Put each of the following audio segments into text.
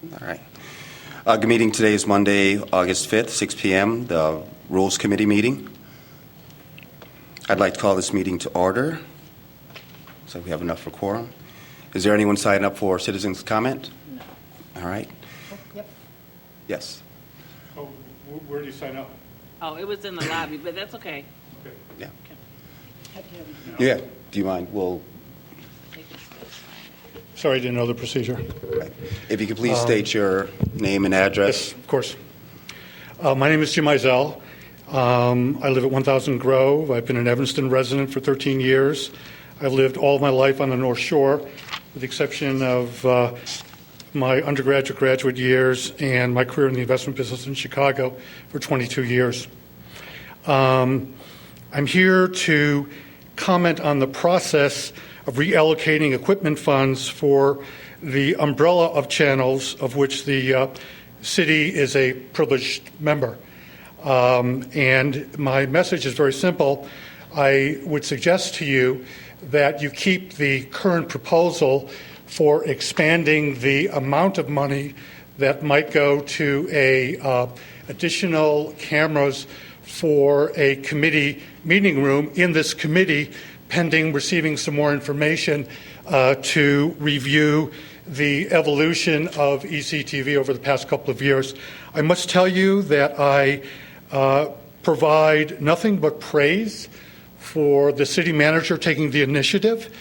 All right. Good meeting today is Monday, August 5th, 6 p.m., the Rules Committee meeting. I'd like to call this meeting to order, so we have enough for quorum. Is there anyone signed up for citizens' comment? No. All right. Oh, yep. Yes. Oh, where do you sign up? Oh, it was in the lobby, but that's okay. Okay. Yeah. Okay. Yeah. Do you mind? We'll. Sorry, I didn't know the procedure. If you could please state your name and address. Yes, of course. My name is Jim Eisel. I live at 1000 Grove. I've been an Evanston resident for 13 years. I've lived all my life on the North Shore, with the exception of my undergraduate, graduate years, and my career in the investment business in Chicago for 22 years. I'm here to comment on the process of reallocating equipment funds for the umbrella of channels of which the city is a privileged member. And my message is very simple. I would suggest to you that you keep the current proposal for expanding the amount of money that might go to additional cameras for a committee meeting room in this committee, pending receiving some more information to review the evolution of ECTV over the past couple of years. I must tell you that I provide nothing but praise for the city manager taking the initiative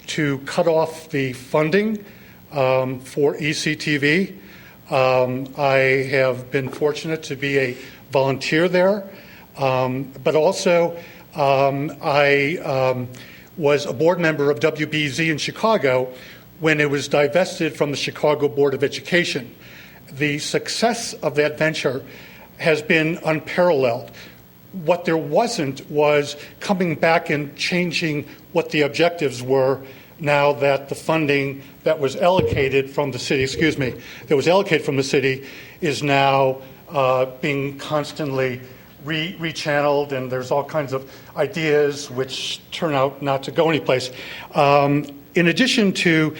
to cut off the funding for ECTV. I have been fortunate to be a volunteer there, but also I was a board member of WBEZ in Chicago when it was divested from the Chicago Board of Education. The success of that venture has been unparalleled. What there wasn't was coming back and changing what the objectives were now that the funding that was allocated from the city, is now being constantly rechanneled, and there's all kinds of ideas which turn out not to go anyplace. In addition to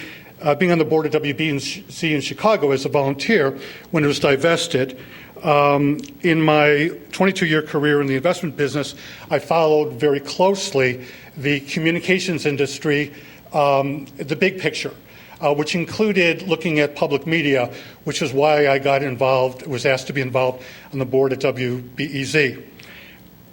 being on the board of WBEZ in Chicago as a volunteer when it was divested, in my 22-year career in the investment business, I followed very closely the communications industry, the big picture, which included looking at public media, which is why I was asked to be involved on the board at WBEZ.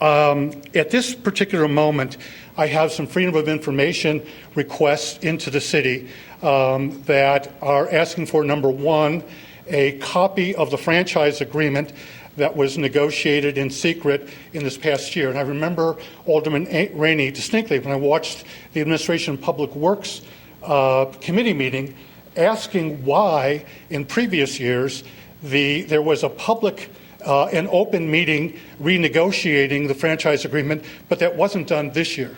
At this particular moment, I have some freedom of information requests into the city that are asking for, number one, a copy of the franchise agreement that was negotiated in secret in this past year. And I remember Alderman Rainey distinctly when I watched the Administration of Public Works committee meeting asking why in previous years there was a public and open meeting renegotiating the franchise agreement, but that wasn't done this year.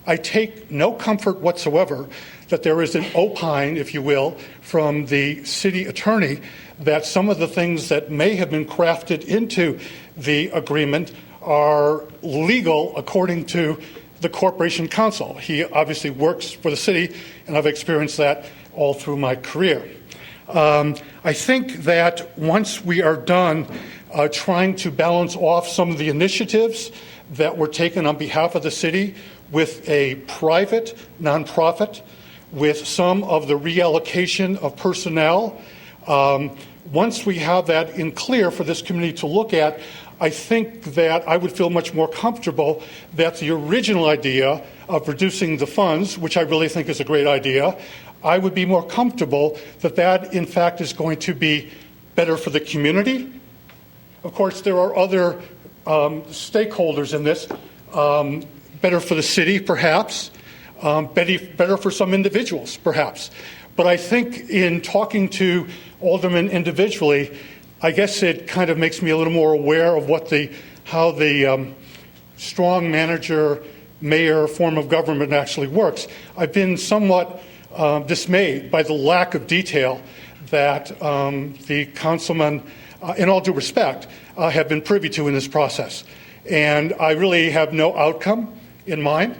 I take no comfort whatsoever that there is an opine, if you will, from the city attorney that some of the things that may have been crafted into the agreement are legal according to the Corporation Counsel. He obviously works for the city, and I've experienced that all through my career. I think that once we are done trying to balance off some of the initiatives that were taken on behalf of the city with a private nonprofit, with some of the reallocation of personnel, once we have that in clear for this committee to look at, I think that I would feel much more comfortable that the original idea of reducing the funds, which I really think is a great idea, I would be more comfortable that that in fact is going to be better for the community. Of course, there are other stakeholders in this, better for the city perhaps, better for some individuals perhaps. But I think in talking to aldermen individually, I guess it kind of makes me a little more aware of how the strong manager, mayor form of government actually works. I've been somewhat dismayed by the lack of detail that the councilmen, in all due respect, have been privy to in this process. And I really have no outcome in mind.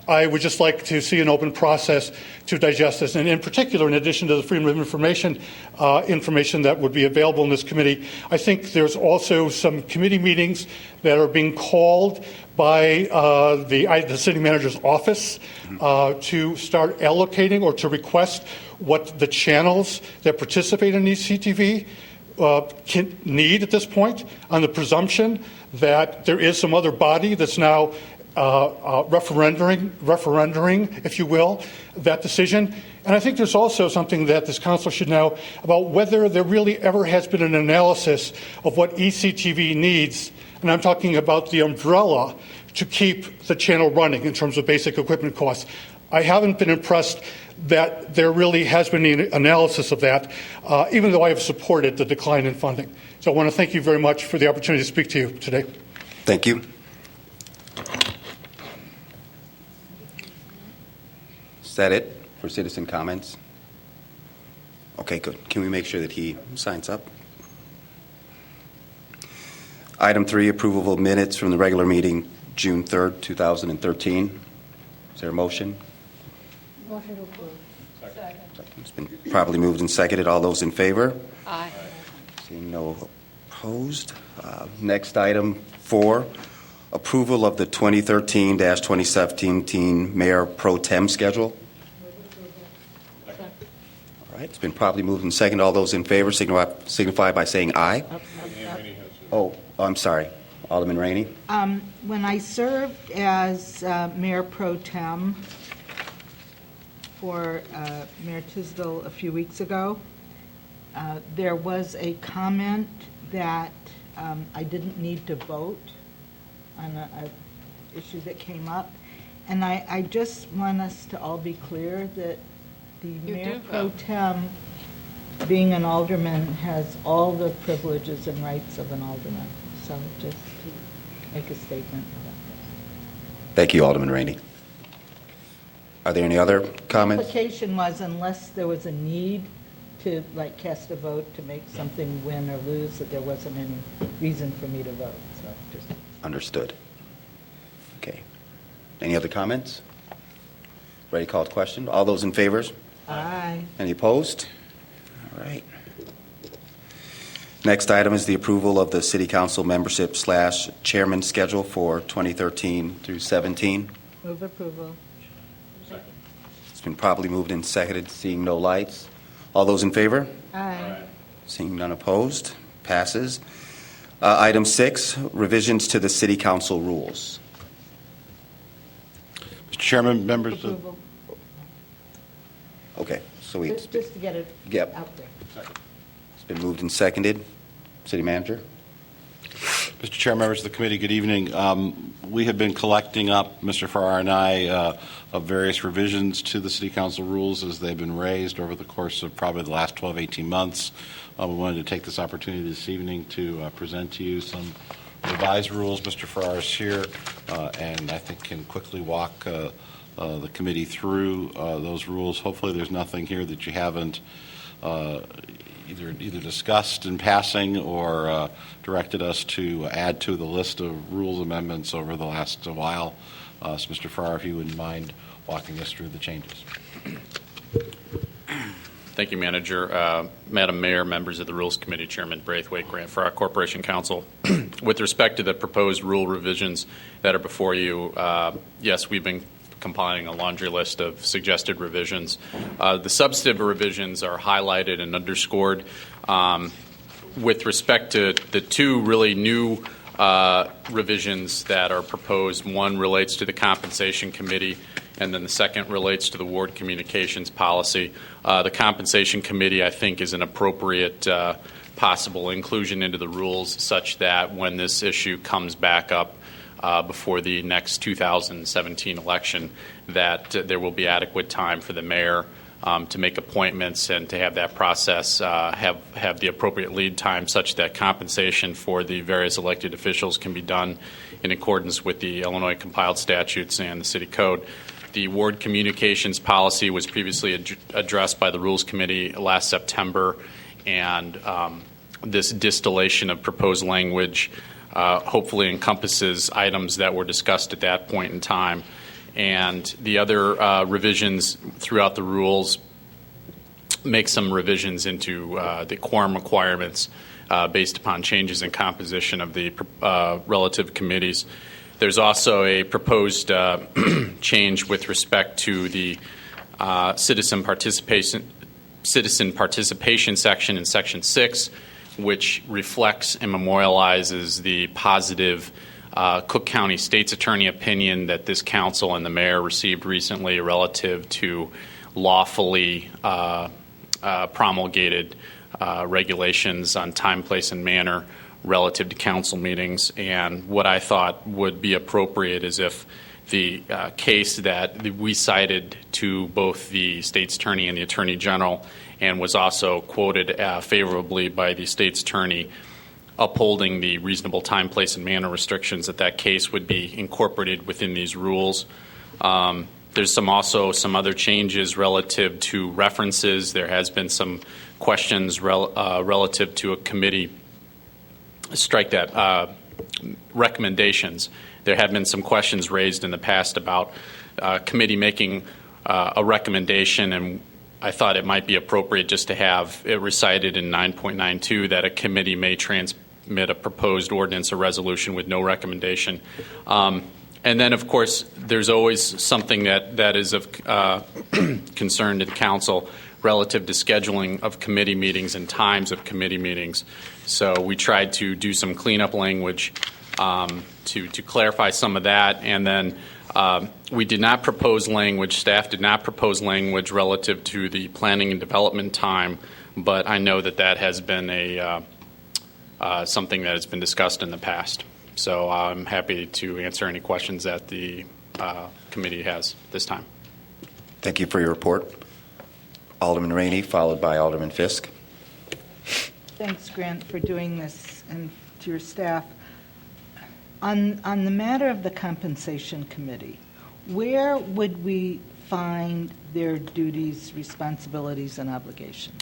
I would just like to see an open process to digest this. And in particular, in addition to the freedom of information that would be available in this committee, I think there's also some committee meetings that are being called by the city manager's office to start allocating or to request what the channels that participate in ECTV need at this point, on the presumption that there is some other body that's now referending, if you will, that decision. And I think there's also something that this council should know about whether there really ever has been an analysis of what ECTV needs, and I'm talking about the umbrella, to keep the channel running in terms of basic equipment costs. I haven't been impressed that there really has been any analysis of that, even though I have supported the decline in funding. So I want to thank you very much for the opportunity to speak to you today. Thank you. Is that it for citizen comments? Okay, good. Can we make sure that he signs up? Item 3, approval of minutes from the regular meeting, June 3rd, 2013. Is there a motion? Motion to approve. Second. It's been properly moved and seconded. All those in favor? Aye. Seeing no opposed. Next item 4, approval of the 2013-2017 Mayor Pro Tem schedule. All right, it's been properly moved and seconded. All those in favor signify by saying aye. Oh, I'm sorry. Alderman Rainey. When I served as Mayor Pro Tem for Mayor Tisdale a few weeks ago, there was a comment that I didn't need to vote on an issue that came up. And I just want us to all be clear that the Mayor Pro Tem, being an alderman, has all the privileges and rights of an alderman. So just to make a statement about this. Thank you, Alderman Rainey. Are there any other comments? The implication was unless there was a need to cast a vote to make something win or lose, that there wasn't any reason for me to vote. So just Understood. Okay. Any other comments? Ready to call the question? All those in favor? aye. Any opposed? All right. Next item is the approval of the City Council membership / chairman schedule for 2013 through 17. Move approval. It's been properly moved and seconded. Seeing no lights. All those in favor? Aye. Seeing none opposed. Passes. Item 6, revisions to the City Council rules. Mr. Chairman, members of Approval. Okay, so we. Just to get it Yep. out there. It's been moved and seconded. City Manager. Mr. Chair, members of the committee, good evening. We have been collecting up, Mr. Farrar and I, of various revisions to the City Council rules as they've been raised over the course of probably the last 12, 18 months. We wanted to take this opportunity this evening to present to you some revised rules. Mr. Farrar is here and I think can quickly walk the committee through those rules. Hopefully there's nothing here that you haven't either discussed in passing or directed us to add to the list of rules amendments over the last while. So, Mr. Farrar, if you wouldn't mind walking us through the changes. Thank you, Manager. Madam Mayor, members of the Rules Committee, Chairman Braithwaite, Grant Farrar Corporation Counsel. With respect to the proposed rule revisions that are before you, yes, we've been compiling a laundry list of suggested revisions. The substantive revisions are highlighted and underscored. With respect to the two really new revisions that are proposed, one relates to the Compensation Committee, and then the second relates to the Ward Communications Policy. The Compensation Committee, I think, is an appropriate possible inclusion into the rules such that when this issue comes back up before the next 2017 election, that there will be adequate time for the mayor to make appointments and to have that process have the appropriate lead time such that compensation for the various elected officials can be done in accordance with the Illinois compiled statutes and the city code. The Ward Communications Policy was previously addressed by the Rules Committee last September, and this distillation of proposed language hopefully encompasses items that were discussed at that point in time And the other revisions throughout the rules make some revisions into the quorum requirements based upon changes in composition of the relative committees. There's also a proposed change with respect to the citizen participation section in Section 6, which reflects and memorializes the positive Cook County State's Attorney opinion that this council and the mayor received recently relative to lawfully promulgated regulations on time, place, and manner relative to council meetings. And what I thought would be appropriate is if the case that we cited to both the state's attorney and the attorney general, and was also quoted favorably by the state's attorney, upholding the reasonable time, place, and manner restrictions, that case would be incorporated within these rules. There's also some other changes relative to references. There has been some questions relative to a committee. Strike that. Recommendations. There have been some questions raised in the past about committee making a recommendation, and I thought it might be appropriate just to have it recited in 9.92 that a committee may transmit a proposed ordinance or resolution with no recommendation. And then, of course, there's always something that is of concern to the council relative to scheduling of committee meetings and times of committee meetings. So we tried to do some cleanup language to clarify some of that. And then we did not propose language, staff did not propose language relative to the planning and development time, but I know that has been something that has been discussed in the past. So I'm happy to answer any questions that the committee has this time. Thank you for your report. Alderman Rainey, followed by Alderman Fisk. Thanks, Grant, for doing this, and to your staff. On the matter of the compensation committee, where would we find their duties, responsibilities, and obligations?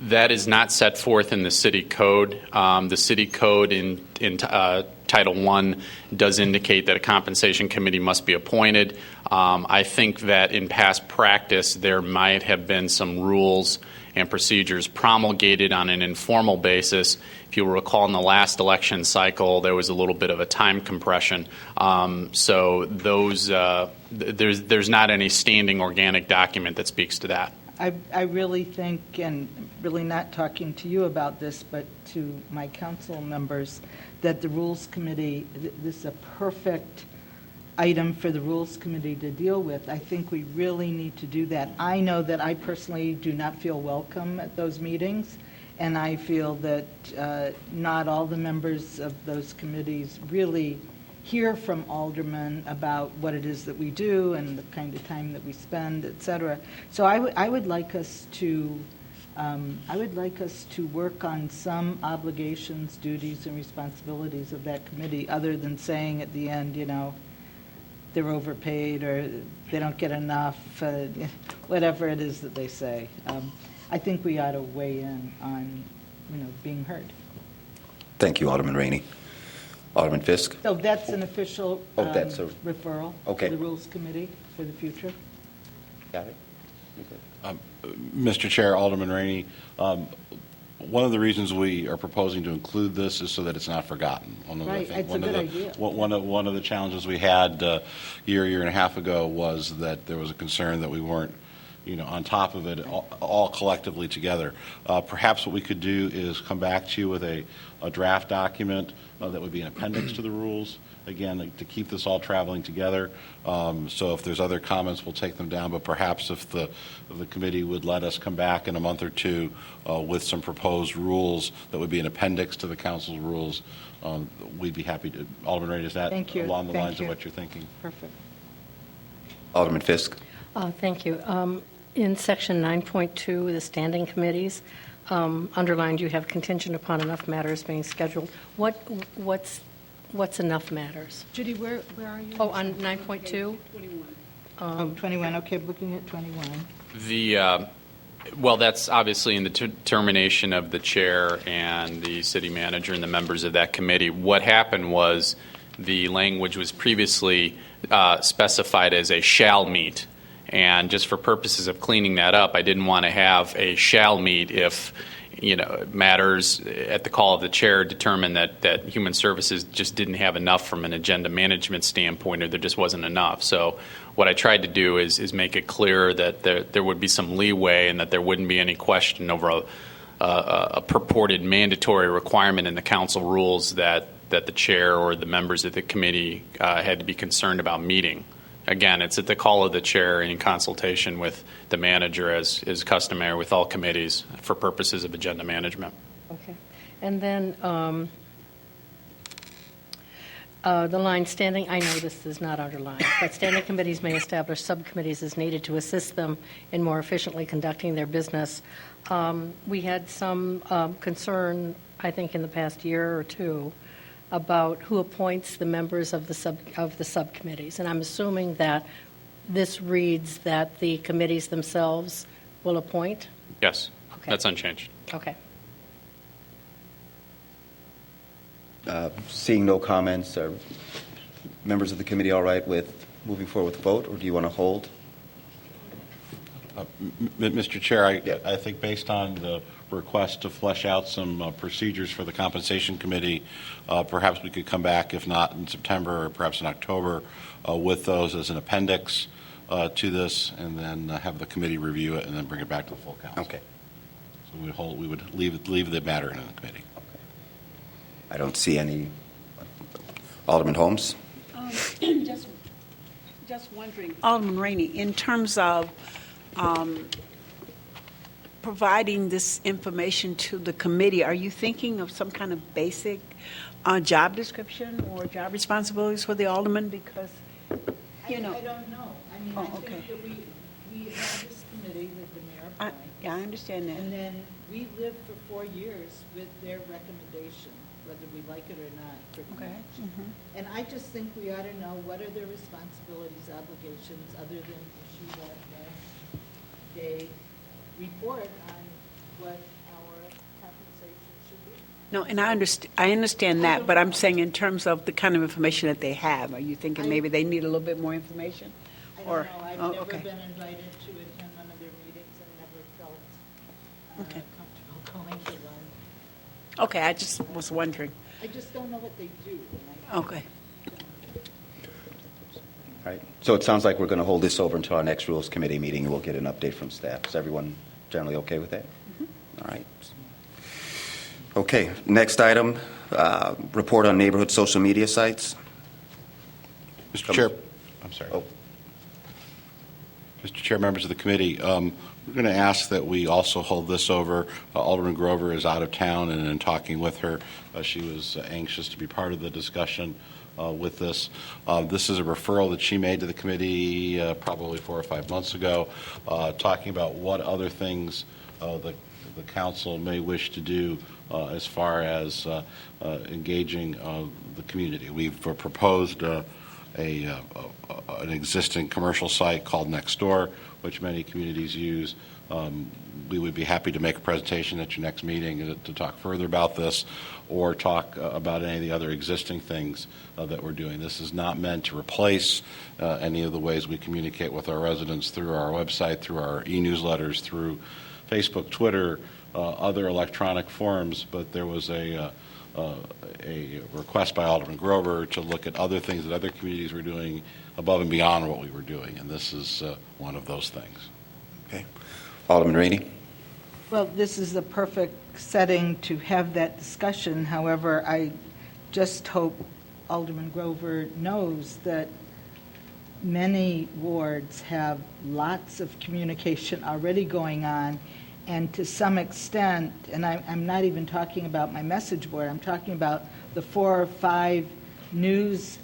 That is not set forth in the city code. The city code in Title I does indicate that a compensation committee must be appointed. I think that in past practice there might have been some rules and procedures promulgated on an informal basis. If you recall, in the last election cycle, there was a little bit of a time compression. So those there's not any standing organic document that speaks to that. I really think, and really not talking to you about this, but to my council members, that the Rules Committee, this is a perfect item for the Rules Committee to deal with. I think we really need to do that. I know that I personally do not feel welcome at those meetings, and I feel that not all the members of those committees really hear from aldermen about what it is that we do and the kind of time that we spend, et cetera. So I would like us to work on some obligations, duties, and responsibilities of that committee, other than saying at the end, they're overpaid or they don't get enough, whatever it is that they say. I think we ought to weigh in on, being heard. Thank you, Alderman Rainey. Alderman Fisk. So that's an official That's a referral Okay. to the Rules Committee for the future? Got it. Mr. Chair, Alderman Rainey, one of the reasons we are proposing to include this is so that it's not forgotten. Right, it's a good idea. One of the challenges we had a year and a half ago was that there was a concern that we weren't on top of it all collectively together. Perhaps what we could do is come back to you with a draft document that would be an appendix to the rules, again, to keep this all traveling together. So if there's other comments, we'll take them down, but perhaps if the committee would let us come back in a month or two with some proposed rules that would be an appendix to the council's rules, we'd be happy to. Alderman Rainey, is that Thank you. along the Thank lines you. of what you're thinking? Perfect. Alderman Fisk. Thank you. In Section 9.2, the standing committees, underlined you have contingent upon enough matters being scheduled. What's enough matters? Judy, where are you? Oh, on 9.2? 21. Okay, I'm looking at 21. Well, that's obviously in the determination of the chair and the city manager and the members of that committee. What happened was the language was previously specified as a shall meet. And just for purposes of cleaning that up, I didn't want to have a shall meet if, matters at the call of the chair determined that Human Services just didn't have enough from an agenda management standpoint, or there just wasn't enough. So what I tried to do is make it clear that there would be some leeway and that there wouldn't be any question over a purported mandatory requirement in the council rules that the chair or the members of the committee had to be concerned about meeting. Again, it's at the call of the chair in consultation with the manager, as is customary with all committees for purposes of agenda management. Okay. And then the line standing, I know this is not underlined, but standing committees may establish subcommittees as needed to assist them in more efficiently conducting their business. We had some concern, I think, in the past year or two about who appoints the members of the subcommittees. And I'm assuming that this reads that the committees themselves will appoint? Yes, Okay. that's unchanged. Okay. Seeing no comments, are members of the committee all right with moving forward with the vote, or do you want to hold? Mr. Chair, Yeah. I think based on the request to flesh out some procedures for the Compensation Committee, perhaps we could come back, if not in September or perhaps in October, with those as an appendix to this, and then have the committee review it and then bring it back to the full council. Okay. So we would leave the matter in the committee. I don't see any. Alderman Holmes? Just wondering, Alderman Rainey, in terms of providing this information to the committee, are you thinking of some kind of basic job description or job responsibilities for the alderman? Because, I don't know. I mean, Oh, I okay. think that we have this committee that the mayor I appoints. understand that. And then we lived for 4 years with their recommendation, whether we like it or not, pretty Okay. much. And I just think we ought to know what are their responsibilities, obligations, other than issue that day report on what our compensation should be. No, and I understand that, but I'm saying in terms of the kind of information that they have, are you thinking maybe they need a little bit more information? I Or- don't know. I've oh, never okay. been invited to attend one of their meetings and never felt Okay. comfortable going to one. Okay, I just was wondering. I just don't know what they do. And Okay. All right. So it sounds like we're going to hold this over until our next Rules Committee meeting, and we'll get an update from staff. Is everyone generally okay with that? All right. Okay. Next item, report on neighborhood social media sites. Mr. Chair, I'm sorry. Oh. Mr. Chair, members of the committee, we're going to ask that we also hold this over. Alderman Grover is out of town, and in talking with her, she was anxious to be part of the discussion with this. This is a referral that she made to the committee probably 4 or 5 months ago, talking about what other things the council may wish to do as far as engaging the community. We've proposed an existing commercial site called Nextdoor, which many communities use. We would be happy to make a presentation at your next meeting to talk further about this, or talk about any of the other existing things that we're doing. This is not meant to replace any of the ways we communicate with our residents through our website, through our e-newsletters, through Facebook, Twitter, other electronic forms, but there was a request by Alderman Grover to look at other things that other communities were doing above and beyond what we were doing, and this is one of those things. Okay. Alderman Rainey? Well, this is the perfect setting to have that discussion. However, I just hope Alderman Grover knows that many wards have lots of communication already going on, and to some extent, and I'm not even talking about my message board, I'm talking about the 4 or 5 news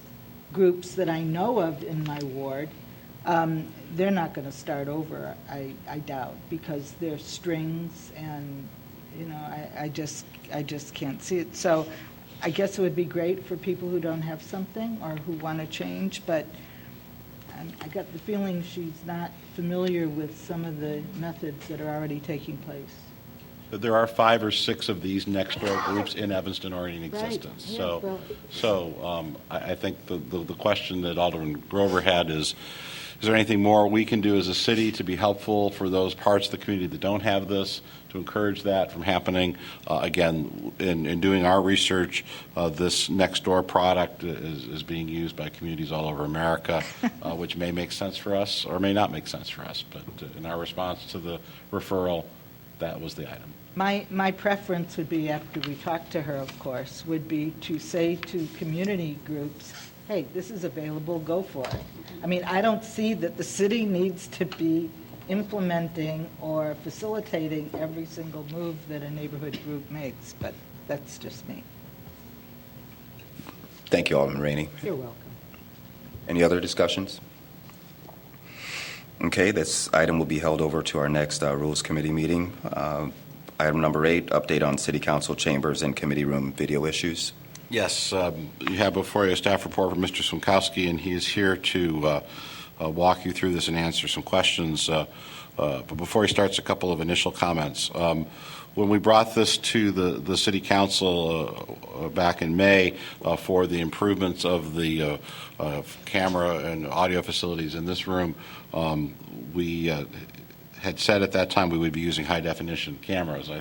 groups that I know of in my ward. They're not going to start over, I doubt, because they're strings, and I just can't see it. So I guess it would be great for people who don't have something or who want to change, but I got the feeling she's not familiar with some of the methods that are already taking place. that there are 5 or 6 of these next door groups in Evanston already in Right. existence. Yeah, I think the question that Alderman Grover had is there anything more we can do as a city to be helpful for those parts of the community that don't have this, to encourage that from happening? Again, in doing our research, this next door product is being used by communities all over America, which may make sense for us or may not make sense for us. But in our response to the referral, that was the item. My preference would be, after we talk to her, of course, would be to say to community groups, hey, this is available, go for it. I mean, I don't see that the city needs to be implementing or facilitating every single move that a neighborhood group makes, but that's just me. Thank you, Alderman Rainey. You're welcome. Any other discussions? Okay, this item will be held over to our next Rules Committee meeting. Item number 8, update on City Council chambers and committee room video issues. Yes, you have before you a staff report from Mr. Swimkowski, and he is here to walk you through this and answer some questions. But before he starts, a couple of initial comments. When we brought this to the City Council back in May for the improvements of the camera and audio facilities in this room, we had said at that time we would be using high-definition cameras.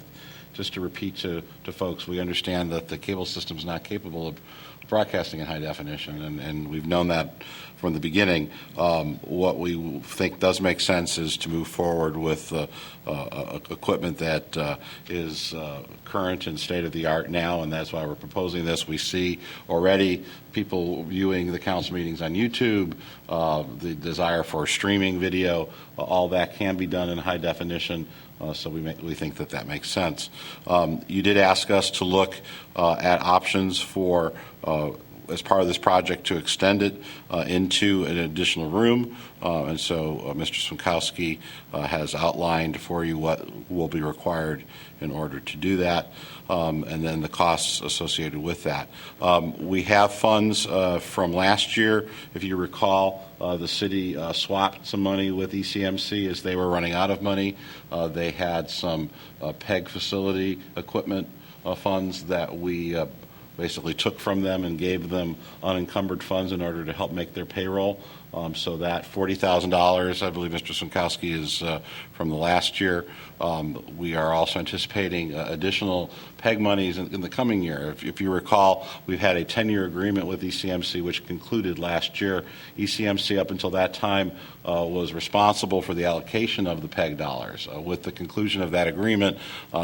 Just to repeat to folks, we understand that the cable system is not capable of broadcasting in high definition, and we've known that from the beginning. What we think does make sense is to move forward with equipment that is current and state-of-the-art now, and that's why we're proposing this. We see already people viewing the council meetings on YouTube, the desire for streaming video, all that can be done in high definition. So we think that makes sense. You did ask us to look at options for, as part of this project, to extend it into an additional room. And so Mr. Swimkowski has outlined for you what will be required in order to do that, and then the costs associated with that. We have funds from last year. If you recall, the city swapped some money with ECMC as they were running out of money. They had some PEG facility equipment funds that we basically took from them and gave them unencumbered funds in order to help make their payroll. So that $40,000, I believe Mr. Swimkowski, is from the last year. We are also anticipating additional PEG monies in the coming year. If you recall, we've had a 10-year agreement with ECMC, which concluded last year. ECMC, up until that time, was responsible for the allocation of the PEG dollars. With the conclusion of that agreement,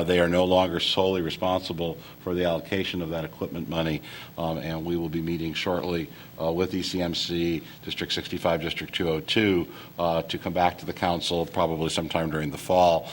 they are no longer solely responsible for the allocation of that equipment money, and we will be meeting shortly with ECMC, District 65, District 202, to come back to the council probably sometime during the fall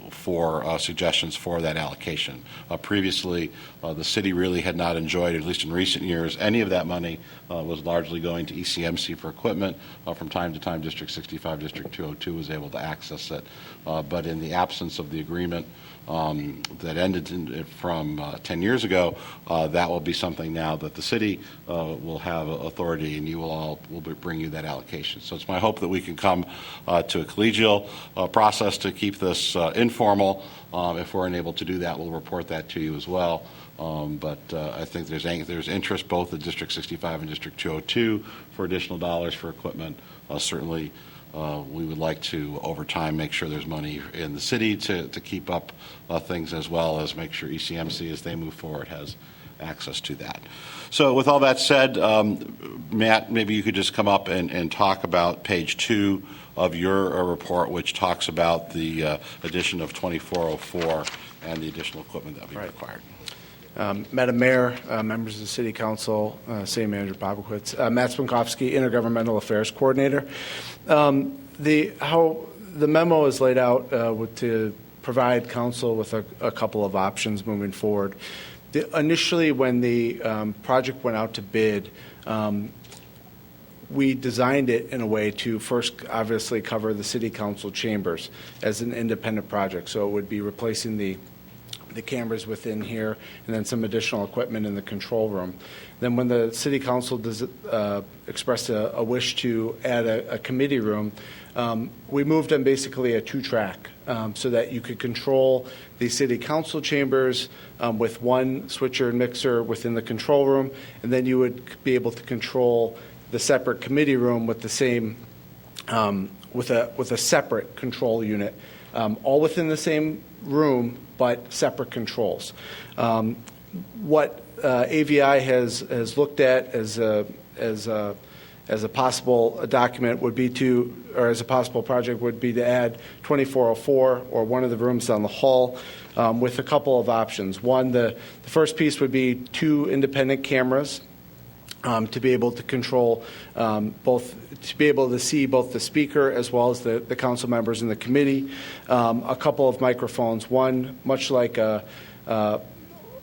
for suggestions for that allocation. Previously, the city really had not enjoyed, at least in recent years, any of that money was largely going to ECMC for equipment. From time to time, District 65, District 202 was able to access it. But in the absence of the agreement that ended from 10 years ago, that will be something now that the city will have authority, and will bring you that allocation. So it's my hope that we can come to a collegial process to keep this informal. If we're unable to do that, we'll report that to you as well. But I think there's interest both at District 65 and District 202 for additional dollars for equipment. Certainly, we would like to, over time, make sure there's money in the city to keep up things, as well as make sure ECMC, as they move forward, has access to that. So with all that said, Matt, maybe you could just come up and talk about page 2 of your report, which talks about the addition of 2404 and the additional equipment that will be required. Madam Mayor, members of the City Council, City Manager Bobowitz, Matt Swimkowski, Intergovernmental Affairs Coordinator. How the memo is laid out to provide council with a couple of options moving forward. Initially, when the project went out to bid, we designed it in a way to first obviously cover the City Council chambers as an independent project. So it would be replacing the the cameras within here, and then some additional equipment in the control room. Then when the city council expressed a wish to add a committee room, we moved on basically a two-track so that you could control the city council chambers with one switcher and mixer within the control room, and then you would be able to control the separate committee room with the same with a separate control unit, all within the same room but separate controls. What AVI has looked at as a possible document would be or as a possible project would be to add 2404 or one of the rooms down the hall with a couple of options. One, the first piece would be 2 independent cameras to be able to control to be able to see both the speaker as well as the council members in the committee. A couple of microphones, one much like a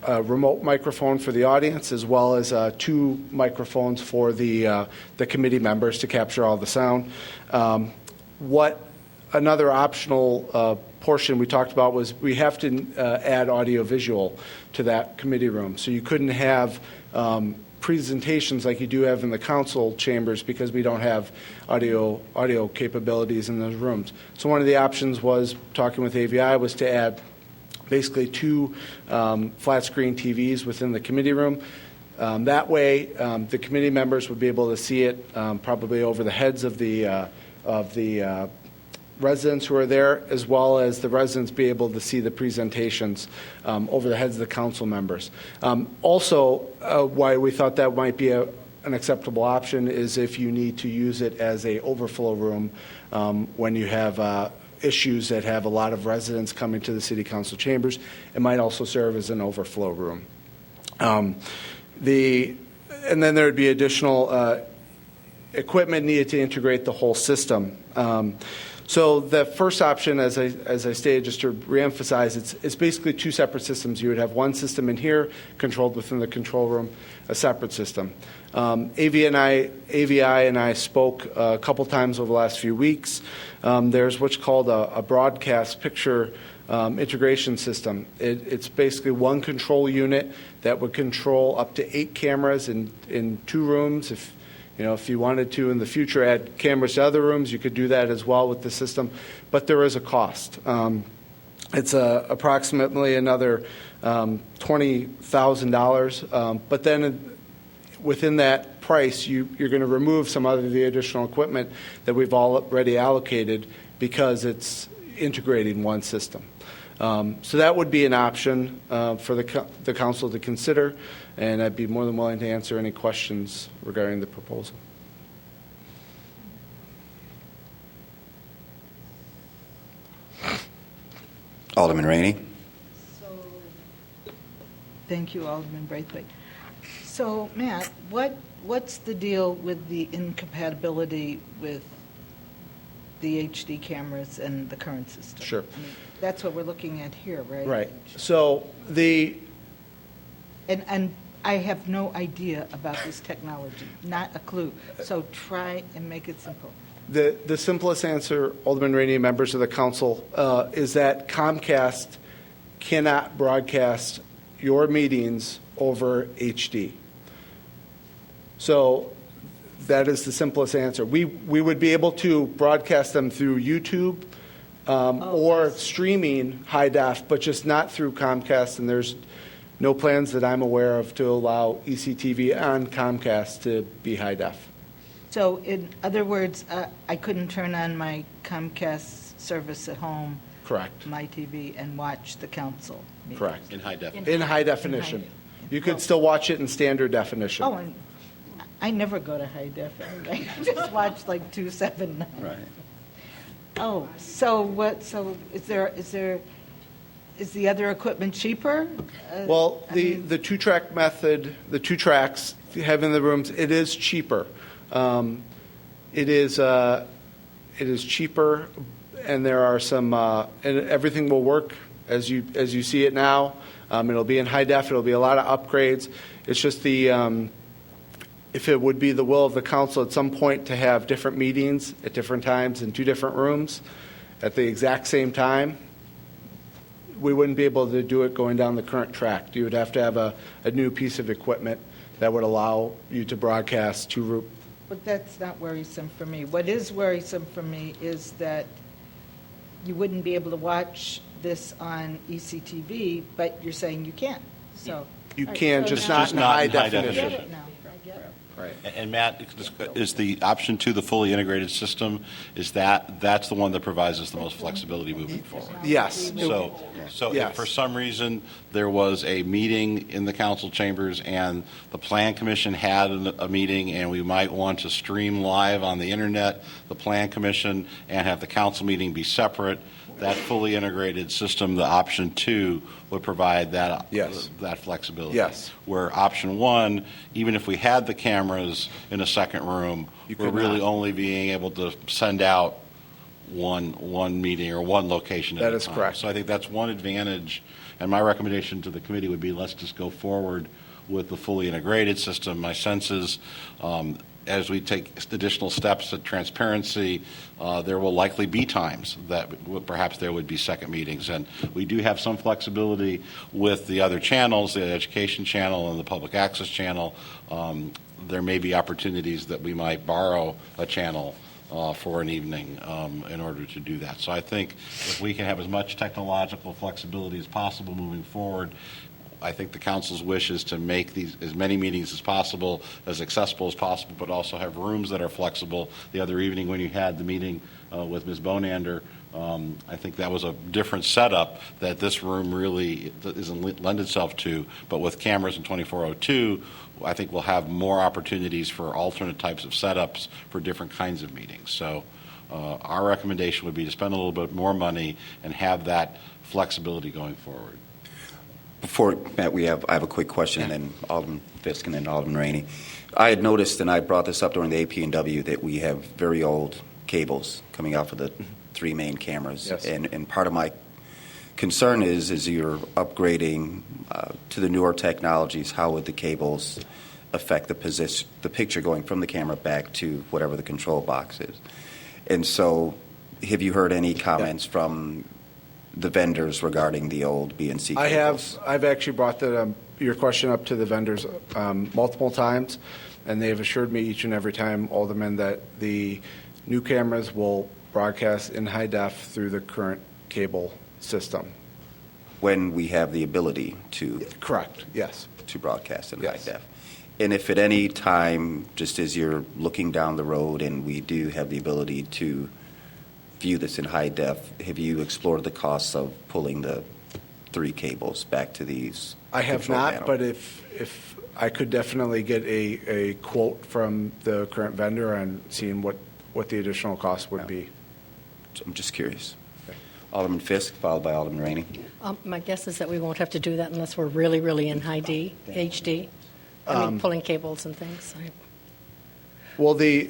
remote microphone for the audience, as well as 2 microphones for the committee members to capture all the sound. What another optional portion we talked about was we have to add audio-visual to that committee room. So you couldn't have presentations like you do have in the council chambers because we don't have audio capabilities in those rooms. So one of the options was, talking with AVI, was to add basically 2 flat screen TVs within the committee room. That way, the committee members would be able to see it probably over the heads of the residents who are there, as well as the residents be able to see the presentations over the heads of the council members. Also, why we thought that might be an acceptable option is if you need to use it as a overflow room when you have issues that have a lot of residents coming to the city council chambers. It might also serve as an overflow room. And then there would be additional equipment needed to integrate the whole system. So the first option, as I stated, just to reemphasize, it's basically 2 separate systems. You would have one system in here, controlled within the control room, a separate system. AVI and I spoke a couple times over the last few weeks. There's what's called a broadcast picture integration system. It's basically one control unit that would control up to 8 cameras in 2 rooms. If you wanted to in the future add cameras to other rooms, you could do that as well with the system. But there is a cost. It's approximately another $20,000. But then within that price, you're going to remove some of the additional equipment that we've already allocated because it's integrating one system. So that would be an option for the council to consider, and I'd be more than willing to answer any questions regarding the proposal. Alderman Rainey. Thank you, Alderman Braithwaite. So, Matt, what's the deal with the incompatibility with the HD cameras and the current system? Sure. I mean, that's what we're looking at here, right? Right. So And I have no idea about this technology, not a clue. So try and make it simple. The simplest answer, Alderman Rainey and members of the council, is that Comcast cannot broadcast your meetings over HD. So that is the simplest answer. We would be able to broadcast them through YouTube or streaming high def, but just not through Comcast, and there's no plans that I'm aware of to allow ECTV on Comcast to be high def. So in other words, I couldn't turn on my Comcast service at home, Correct. my TV, and watch the council meetings? Correct. In high definition. In high definition. You could still watch it in standard definition. Oh, and I never go to high def anyway. I just watch like 279. Right. Oh, so what? So is the other equipment cheaper? Well, the two-track method, the 2 tracks you have in the rooms, it is cheaper. It is cheaper, and there are some, and everything will work as you see it now. It'll be in high def. It'll be a lot of upgrades. It's just if it would be the will of the council at some point to have different meetings at different times in 2 different rooms at the exact same time, we wouldn't be able to do it going down the current track. You would have to have a new piece of equipment that would allow you to broadcast to. But that's not worrisome for me. What is worrisome for me is that you wouldn't be able to watch this on ECTV, but you're saying you can. So You all right, can, so just now- not in high definition. I get it now. I get it. And Matt, is the option 2 the fully integrated system? That's the one that provides us the most flexibility moving forward? Yes. So Yes. if for some reason there was a meeting in the council chambers and the Plan Commission had a meeting and we might want to stream live on the internet, the Plan Commission, and have the council meeting be separate, that fully integrated system, the option 2, would provide that Yes. that flexibility. Yes. Where option 1, even if we had the cameras in a second room, You we're could really not. only being able to send out one meeting or one location at That a is time. correct. So I think that's one advantage, and my recommendation to the committee would be let's just go forward with the fully integrated system. My sense is as we take additional steps at transparency, there will likely be times that perhaps there would be second meetings. And we do have some flexibility with the other channels, the education channel and the public access channel. There may be opportunities that we might borrow a channel for an evening in order to do that. So I think if we can have as much technological flexibility as possible moving forward, I think the council's wish is to make these as many meetings as possible, as accessible as possible, but also have rooms that are flexible. The other evening when you had the meeting with Ms. Bonander, I think that was a different setup that this room really doesn't lend itself to. But with cameras in 2402, I think we'll have more opportunities for alternate types of setups for different kinds of meetings. So our recommendation would be to spend a little bit more money and have that flexibility going forward. Before, Matt, I have a quick question, and then Alderman Fisk and then Alderman Rainey. I had noticed, and I brought this up during the AP&W, that we have very old cables coming out for the 3 main cameras. Yes. And part of my concern is you're upgrading to the newer technologies, how would the cables affect the picture going from the camera back to whatever the control box is? And so have you heard any comments from the vendors regarding the old BNC cables? I have. I've actually brought your question up to the vendors multiple times, and they have assured me each and every time, Alderman, that the new cameras will broadcast in high def through the current cable system. When we have the ability to Correct. Yes. to broadcast in Yes. high def. And if at any time, just as you're looking down the road and we do have the ability to view this in high def, have you explored the costs of pulling the 3 cables back to these? I have control not, panel? but if I could definitely get a quote from the current vendor and seeing what the additional cost would be. I'm just curious. Alderman Fisk, followed by Alderman Rainey. My guess is that we won't have to do that unless we're really, really in HD. I mean, pulling cables and things. Well, the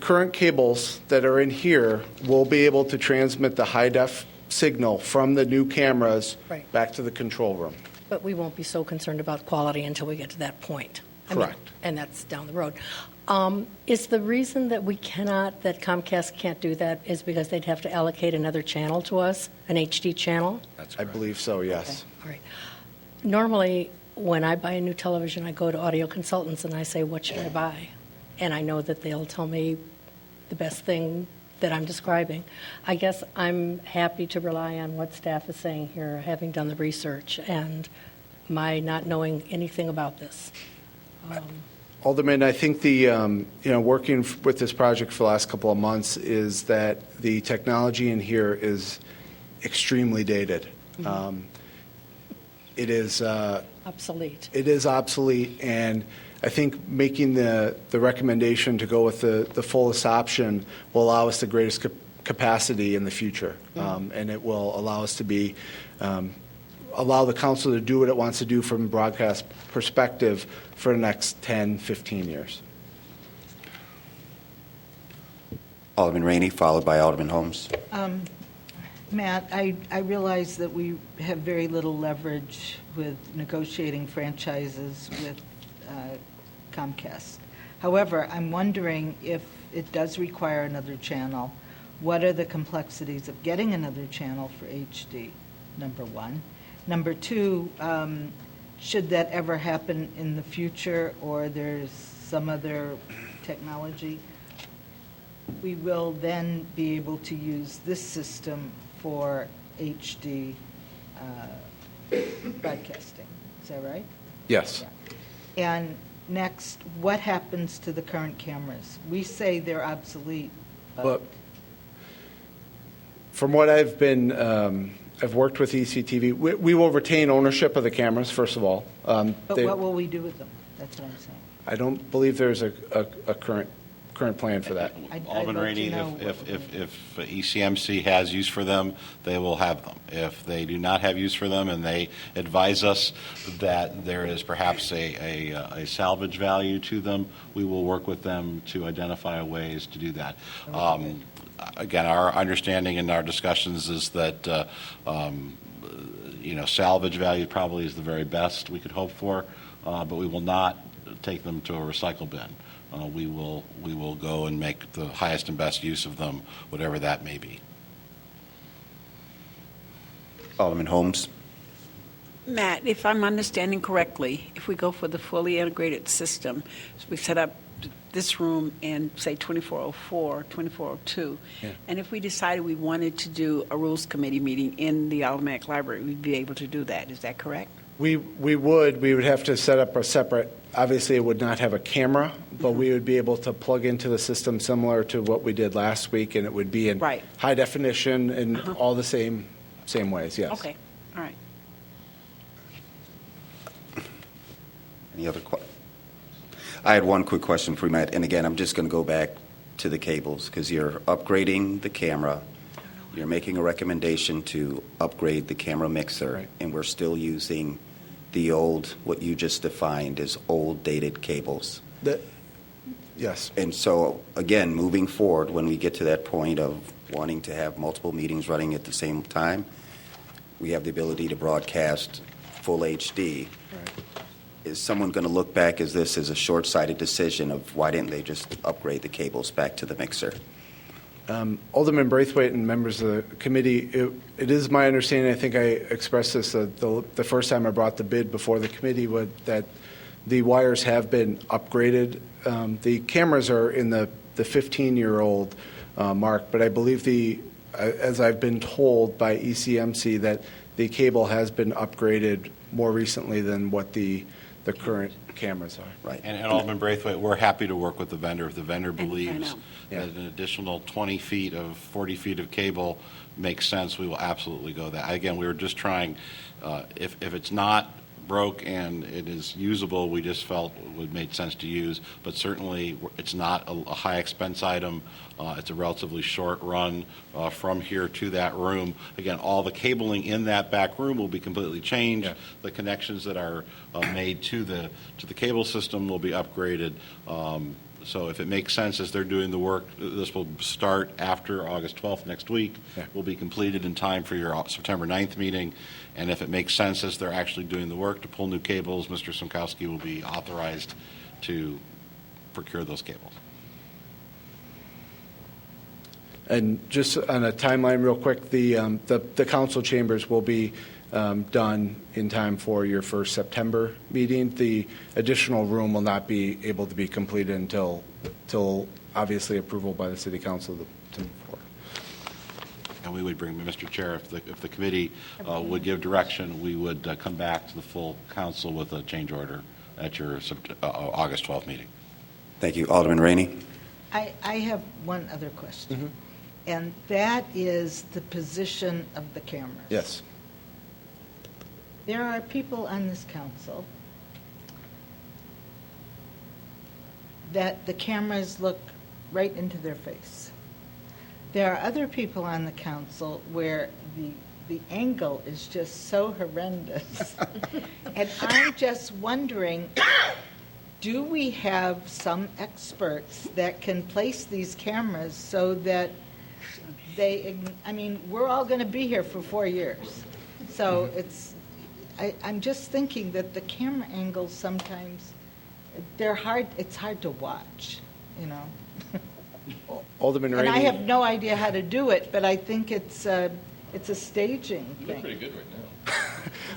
current cables that are in here will be able to transmit the high def signal from the new cameras Right. back to the control room. But we won't be so concerned about quality until we get to that point. I mean, Correct. and that's down the road. Is the reason that that Comcast can't do that is because they'd have to allocate another channel to us, an HD channel? I believe so, yes. All right. Normally, when I buy a new television, I go to audio consultants and I say, what should I buy? And I know that they'll tell me the best thing that I'm describing. I guess I'm happy to rely on what staff is saying here, having done the research, and my not knowing anything about this. Alderman, I think working with this project for the last couple of months is that the technology in here is extremely dated. It is Obsolete. It is obsolete, and I think making the recommendation to go with the fullest option will allow us the greatest capacity in the future, and it will allow us to allow the council to do what it wants to do from a broadcast perspective for the next 10, 15 years. Alderman Rainey, followed by Alderman Holmes. Matt, I realize that we have very little leverage with negotiating franchises with Comcast. However, I'm wondering if it does require another channel, What are the complexities of getting another channel for HD, number one? Number two, should that ever happen in the future or there's some other technology, we will then be able to use this system for HD broadcasting. Is that right? Yes. Yeah. And next, what happens to the current cameras? We say they're obsolete, But from what I've worked with ECTV. We will retain ownership of the cameras, first of all. but what will we do with them? That's what I'm saying. I don't believe there's a current plan for that. I'd Alderman like to Rainey, know if ECMC has use for them, they will have them. If they do not have use for them and they advise us that there is perhaps a salvage value to them, we will work with them to identify ways to do that. Again, our understanding in our discussions is that salvage value probably is the very best we could hope for, but we will not take them to a recycle bin. We will go and make the highest and best use of them, whatever that may be. Alderman Holmes. Matt, if I'm understanding correctly, if we go for the fully integrated system, so we set up this room in, say, 2404, 2402, and if we decided we wanted to do a Rules Committee meeting in the Automatic Library, we'd be able to do that. Is that correct? We would have to set up a separate, obviously it would not have a camera, but we would be able to plug into the system similar to what we did last week, and it would be in high definition and all the same ways, yes. Okay, all right. Any other questions? I had one quick question for you, Matt. And again, I'm just going to go back to the cables because you're upgrading the camera. You're making a recommendation to upgrade the camera mixer, Right. and we're still using the old, what you just defined as old dated cables. Yes. And so, again, moving forward, when we get to that point of wanting to have multiple meetings running at the same time, we have the ability to broadcast full HD. Right. Is someone going to look back as this as a short-sighted decision of why didn't they just upgrade the cables back to the mixer? Alderman Braithwaite and members of the committee, it is my understanding, I think I expressed this the first time I brought the bid before the committee, that the wires have been upgraded. The cameras are in the 15-year-old mark, but I believe as I've been told by ECMC, that the cable has been upgraded more recently than what the current cameras are. Right. And Alderman Braithwaite, we're happy to work with the vendor. If the vendor believes know. that an additional 20 feet of 40 feet of cable makes sense, we will absolutely go that. Again, we were just trying, if it's not broke and it is usable, we just felt it would make sense to use. But certainly, it's not a high expense item. It's a relatively short run from here to that room. Again, all the cabling in that back room will be completely changed. Yeah. The connections that are made to the cable system will be upgraded. So if it makes sense as they're doing the work, this will start after August 12th next week. Yeah. Will be completed in time for your September 9th meeting. And if it makes sense as they're actually doing the work to pull new cables, Mr. Simkowski will be authorized to procure those cables. And just on a timeline real quick, the council chambers will be done in time for your first September meeting. The additional room will not be able to be completed until obviously approval by the city council to move forward. And we would bring, Mr. Chair, if the committee would give direction, we would come back to the full council with a change order at your August 12th meeting. Thank you. Alderman Rainey. I have one other question, and that is the position of the cameras. Yes. There are people on this council that the cameras look right into their face. There are other people on the council where the angle is just so horrendous. And I'm just wondering, do we have some experts that can place these cameras so that we're all going to be here for 4 years. So I'm just thinking that the camera angles sometimes, it's hard to watch, you know. Alderman And Rainey. I have no idea how to do it, but I think it's a staging thing. good right now.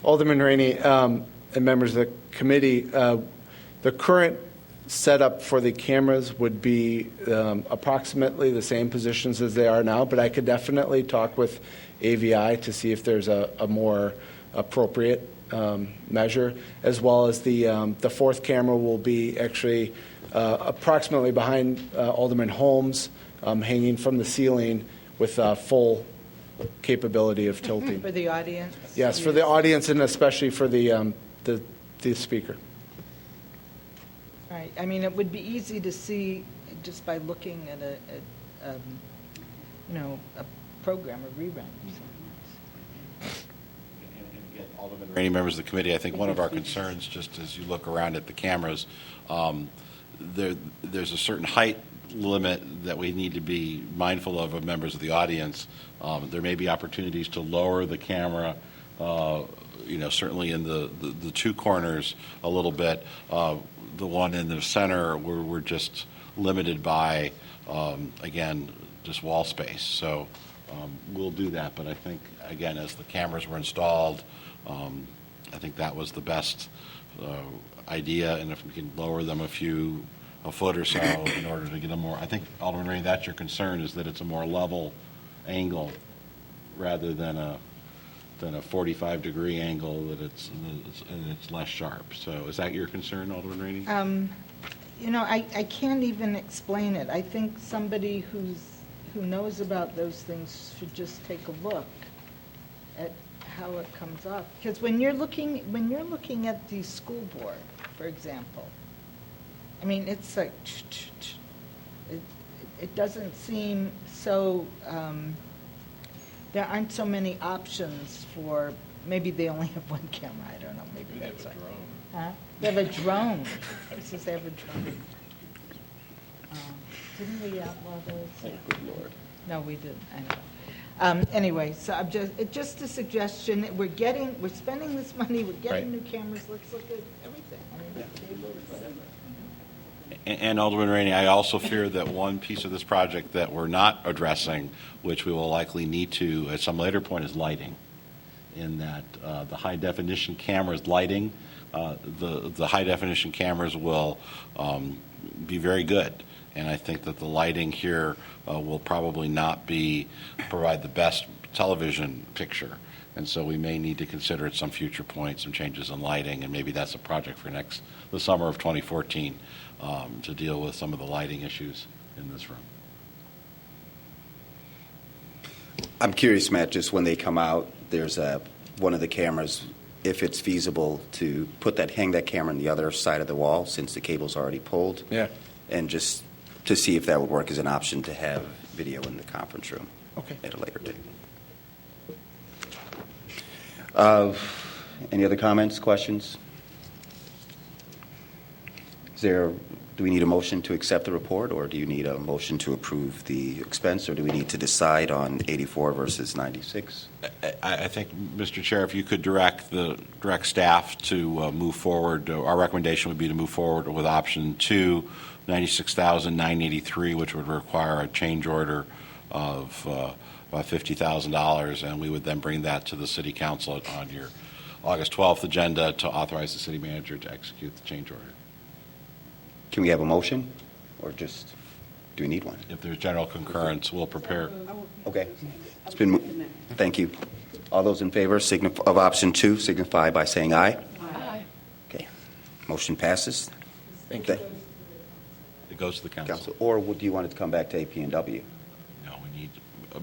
Alderman Rainey and members of the committee, the current setup for the cameras would be approximately the same positions as they are now, but I could definitely talk with AVI to see if there's a more appropriate measure, as well as the fourth camera will be actually approximately behind Alderman Holmes, hanging from the ceiling with full capability of tilting. For the audience? Yes, for the audience and especially for the speaker. Right. I mean, it would be easy to see just by looking at a program, a rerun. Again, Alderman Rainey, members of the committee, I think one of our concerns, just as you look around at the cameras, there's a certain height limit that we need to be mindful of members of the audience. There may be opportunities to lower the camera, certainly in the two corners a little bit. The one in the center, we're just limited by, again, just wall space. So we'll do that. But I think, again, as the cameras were installed, I think that was the best idea. And if we can lower them a foot or so in order to get them more, I think, Alderman Rainey, that's your concern, is that it's a more level angle rather than a 45-degree angle, that it's less sharp. So is that your concern, Alderman Rainey? I can't even explain it. I think somebody who knows about those things should just take a look at how it comes up. Because when you're looking at the school board, for example, I mean, it's like it doesn't seem so. There aren't so many options for. Maybe they only have one camera. I don't know. Maybe that's right. Huh? They have a drone. It says they have a drone. Didn't we outlaw those? Oh, good Lord. No, we didn't. I know. Anyway, so it's just a suggestion. We're spending this money. We're getting new cameras. Let's look at everything. I mean, tables, whatever. And Alderman Rainey, I also fear that one piece of this project that we're not addressing, which we will likely need to at some later point, is lighting. In that the high definition cameras lighting, the high definition cameras will be very good, and I think that the lighting here will probably not provide the best television picture. And so we may need to consider at some future point some changes in lighting, and maybe that's a project for the summer of 2014 to deal with some of the lighting issues in this room. I'm curious, Matt, just when they come out, there's one of the cameras, if it's feasible to hang that camera on the other side of the wall since the cable's already pulled. Yeah. And just to see if that would work as an option to have video in the conference room. Okay. At a later date. Any other comments, questions? Do we need a motion to accept the report, or do you need a motion to approve the expense, or do we need to decide on 84 versus 96? I think, Mr. Chair, if you could direct staff to move forward, our recommendation would be to move forward with option 2, $96,983, which would require a change order of about $50,000, and we would then bring that to the City Council on your August 12th agenda to authorize the City Manager to execute the change order. Can we have a motion, or just do we need one? If there's general concurrence, we'll prepare. Okay. It's been. Thank you. All those in favor of option 2 signify by saying aye. Aye. Okay. Motion passes. Thank you. It goes to the council. Council, or do you want it to come back to AP&W? No, we need,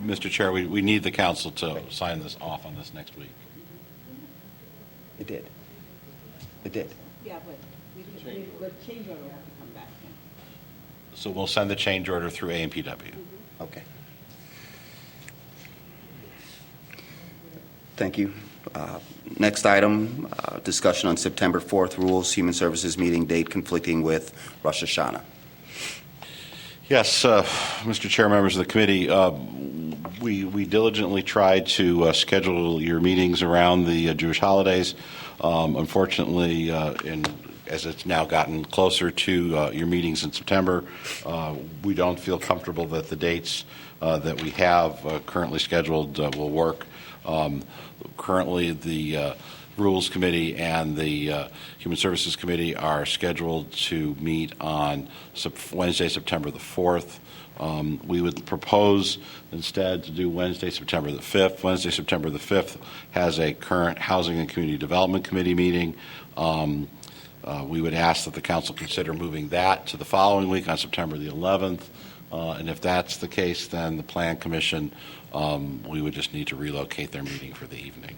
Mr. Chair, we need the council to sign this off on this next week. It did. It did. Yeah, but the change order will have to come back. So we'll send the change order through AMPW. Okay. Thank you. Next item, discussion on September 4th rules, Human Services meeting date conflicting with Rosh Hashanah. Yes, Mr. Chair, members of the committee, we diligently tried to schedule your meetings around the Jewish holidays. Unfortunately, in as it's now gotten closer to your meetings in September, we don't feel comfortable that the dates that we have currently scheduled will work. Currently, the Rules Committee and the Human Services Committee are scheduled to meet on Wednesday, September the 4th. We would propose instead to do Wednesday, September the 5th. Wednesday, September the 5th has a current Housing and Community Development Committee meeting. We would ask that the council consider moving that to the following week on September the 11th. And if that's the case, then the Plan Commission, we would just need to relocate their meeting for the evening.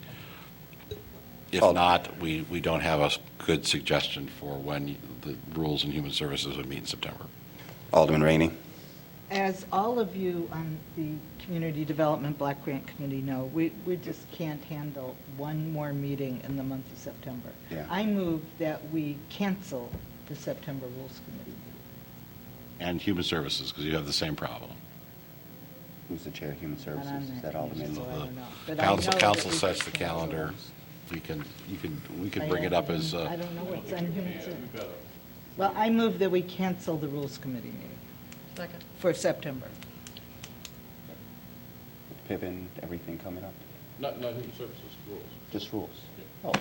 If not, we don't have a good suggestion for when the Rules and Human Services would meet in September. Alderman Rainey. As all of you on the Community Development Block Grant Committee know, we just can't handle one more meeting in the month of September. Yeah. I move that we cancel the September Rules Committee meeting. And Human Services, because you have the same problem. Who's the chair of Human And I'm Services? Is that Alderman? so I don't know. But I know Council that we sets should the cancel calendar. those. We can bring it up as. I don't know what's on Human Services. Well, I move that we cancel the Rules Committee meeting. Second. For September. Pippin, everything coming up? Not Human Services, Rules. Just rules? Oh.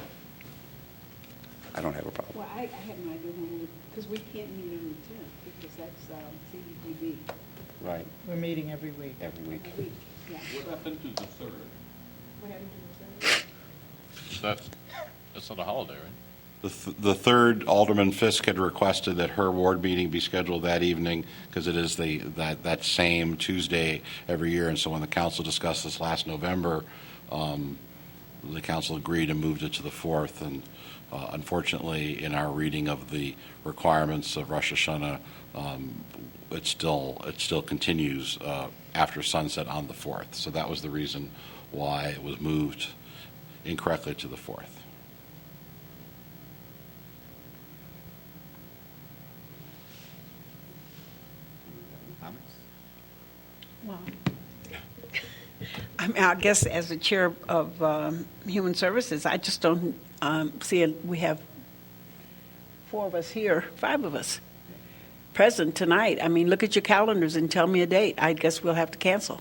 I don't have a problem. Well, I have no idea when, because we can't meet on the 10th, because that's CDGB. Right, We're meeting every week. every week. Yeah. What happened to the third? What happened to the 3rd? That's not a holiday, right? The third, Alderman Fisk had requested that her ward meeting be scheduled that evening because it is that same Tuesday every year. And so when the council discussed this last November, the council agreed and moved it to the 4th. And unfortunately, in our reading of the requirements of Rosh Hashanah, it still continues after sunset on the 4th. So that was the reason why it was moved incorrectly to the 4th. Well, I mean, I guess as the chair of Human Services, I just don't see it. We have 4 of us here, 5 of us present tonight. I mean, look at your calendars and tell me a date. I guess we'll have to cancel.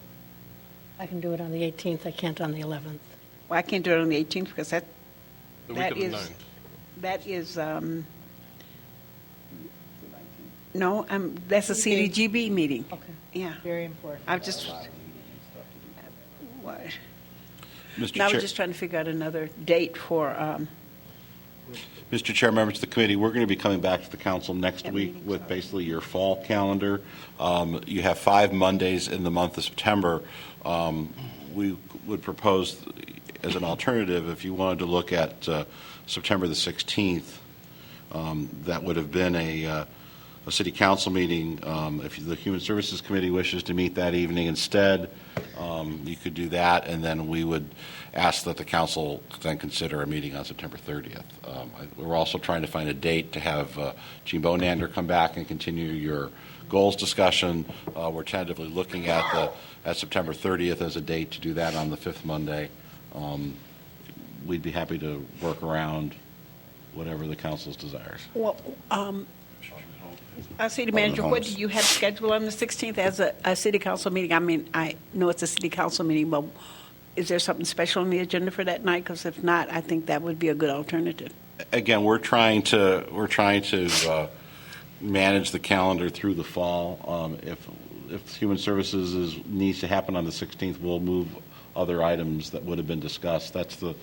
I can do it on the 18th. I can't on the 11th. Well, I can't do it on the 18th because The week that of the is 9th. that is no, that's a CDGB meeting. Okay. Yeah, Very important. I've just. What? Mr. Now Chair. we're just trying to figure out another date for. Mr. Chair, members of the committee, we're going to be coming back to the council next That week meeting's with already- basically your fall calendar. You have 5 Mondays in the month of September. We would propose as an alternative, if you wanted to look at September the 16th, that would have been a city council meeting. If the Human Services Committee wishes to meet that evening instead, you could do that, and then we would ask that the council then consider a meeting on September 30th. We're also trying to find a date to have Gene Bonander come back and continue your goals discussion. We're tentatively looking at September 30th as a date to do that on the 5th Monday. We'd be happy to work around whatever the council's desires. Well, City Manager, what do you have scheduled on the 16th as a city council meeting? I mean, I know it's a city council meeting, but is there something special on the agenda for that night? Because if not, I think that would be a good alternative. Again, we're trying to manage the calendar through the fall. If Human Services needs to happen on the 16th, we'll move other items that would have been discussed. That's the,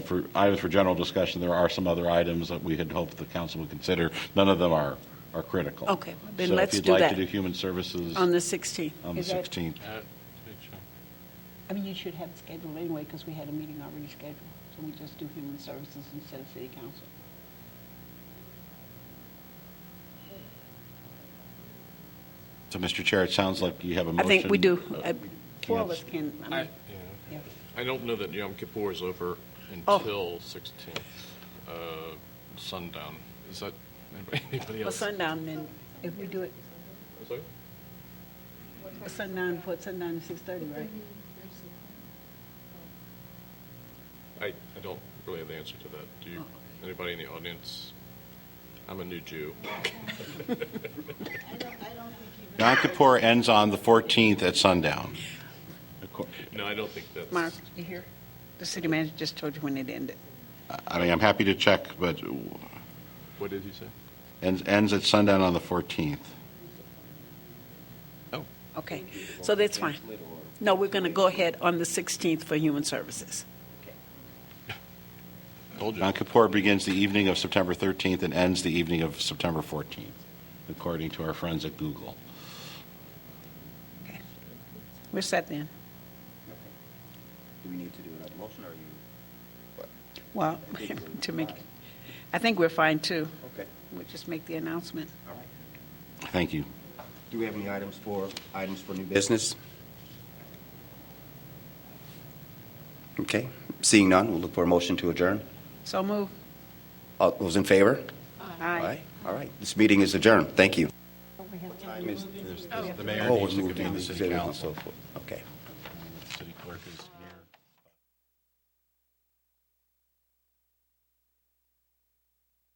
for items for general discussion, there are some other items that we had hoped the council would consider. None of them are critical. Okay, then so let's if you'd do like that. to do Human Services On the 16th. on the Is that- 16th. I mean, you should have it scheduled anyway because we had a meeting already scheduled. So we just do Human Services instead of City Council. So, Mr. Chair, it sounds like you have a I motion. think we do. 4 of us can. I mean, yeah. I don't know that Yom Kippur is over Oh. until 16th, sundown. Is that anybody Well, else? sundown, then, if we do it, Sorry? sundown, put sundown at 6:30, right? I don't really have the answer to that. Do you, anybody in the audience? I'm a new Jew. Yom Kippur ends on the 14th at sundown. No, I don't think that's. Mark, you hear? The city manager just told you when it ended. I mean, I'm happy to check, but What did he say? ends at sundown on the 14th. Oh, Okay, so that's fine. No, we're going to go ahead on the 16th for Human Services. told you. Yom Kippur begins the evening of September 13th and ends the evening of September 14th, according to our friends at Google. Okay. We're set then. Do we need to do another motion, or are you? Well, to make, I think we're fine too. Okay. We'll just make the announcement. All right. Thank you. Do we have any items for new business? Okay. Seeing none, we'll look for a motion to adjourn. So move. All those in favor? Aye. All right. This meeting is adjourned. Thank you. The mayor Oh, needs to we'll convene the do city the- council. Okay. The city clerk is.